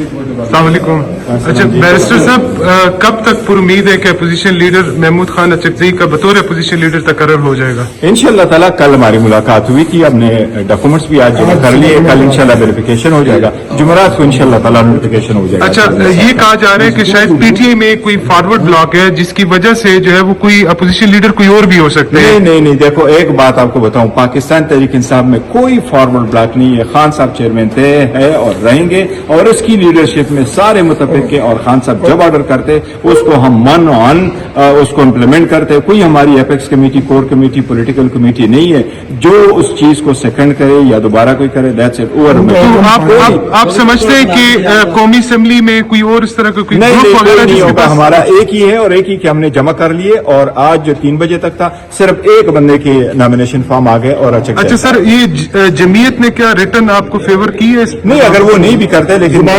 अस्सलाम वालेकुम। अच्छा बैरिस्टर साहब, कब तक पुरुमीद है कि अपोजिशन लीडर महमूद खान अचकज़ई का बतौर अपोजिशन लीडर तकर्रर हो जाएगा? इंशाल्लाह ताला कल हमारी मुलाकात हुई थी, हमने डॉक्यूमेंट्स भी आज जमा कर लिए, कल इंशाल्लाह वेरिफिकेशन हो जाएगा, जुमेरात को इंशाल्लाह ताला नोटिफिकेशन हो जाएगा। अच्छा, ये कहा जा रहा है कि शायद पीटीआई में कोई फॉरवर्ड ब्लॉक है जिसकी वजह से जो है वो कोई अपोजिशन लीडर कोई और भी हो सकते हैं। नहीं, देखो एक बात आपको बताऊं, पाकिस्तान तहरीक इंसाफ में कोई फॉरवर्ड ब्लॉक नहीं है। खान साहब चेयरमैन थे, है और रहेंगे, और उसकी लीडरशिप में सारे मुतफिक के, और खान साहब जब ऑर्डर करते उसको हम मन ऑन उसको इम्प्लीमेंट करते। कोई हमारी apex committee, core committee, political committee नहीं है जो उस चीज को सेकंड करे या दोबारा कोई करे। That's it, over. तो आप समझते हैं कि कौमी असेंबली में कोई और इस तरह का कोई नहीं होगा, हमारा एक ही है और एक ही के हमने जमा कर लिए, और आज जो 3 बजे तक था सिर्फ एक बंदे के नॉमिनेशन फॉर्म आ गए। और अच्छा सर, ये जमीयत ने क्या रिटर्न आपको फेवर की है? नहीं, अगर वो नहीं भी करते, लेकिन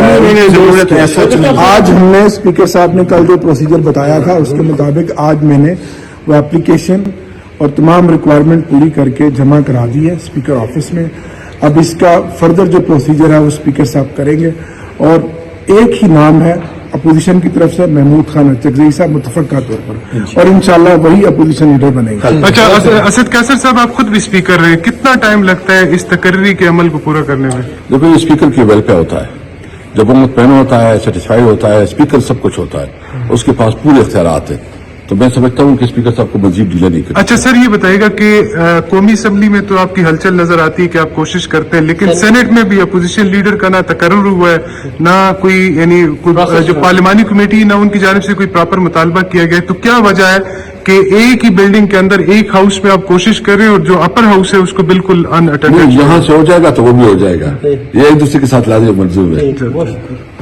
जरूरत है सच में। आज हमने स्पीकर साहब ने कल जो प्रोसीजर बताया था उसके मुताबिक आज मैंने वो एप्लीकेशन और तमाम रिक्वायरमेंट पूरी करके जमा करा दी है स्पीकर ऑफिस में। अब इसका फर्दर जो प्रोसीजर है वो स्पीकर साहब करेंगे, और एक ही नाम है अपोजिशन की तरफ से, महमूद खान अचकज़ई साहब मुतफ़क़ा तौर पर, और इंशाल्लाह वही अपोजिशन लीडर बनेंगे। अच्छा असद कैसर साहब, आप खुद भी स्पीकर रहे, कितना टाइम लगता है इस तकर्री के अमल को पूरा करने में? देखो, ये स्पीकर की वेल पे होता है, जब वो मुतमईन होता है, सेटिस्फाइड होता है, स्पीकर सब कुछ होता है, उसके पास पूरे इख्तियारात हैं। तो मैं समझता हूँ कि स्पीकर साहब को मजीद डिले नहीं करना। अच्छा सर, ये बताइएगा कि कौमी असम्बली में तो आपकी हलचल नजर आती है कि आप कोशिश करते हैं, लेकिन सेनेट में भी अपोजिशन लीडर का ना तकर्रुर हुआ है, ना कोई यानी जो पार्लिमानी कमेटी, ना उनकी जानिब से कोई प्रॉपर मुतालबा किया गया। तो क्या वजह है कि एक ही बिल्डिंग के अंदर एक हाउस में आप कोशिश कर रहे हैं और जो अपर हाउस है उसको बिल्कुल अनअटेंडेड? यहाँ से हो जाएगा तो वो भी हो जाएगा, ये एक दूसरे के साथ लाजिम मंजूर है।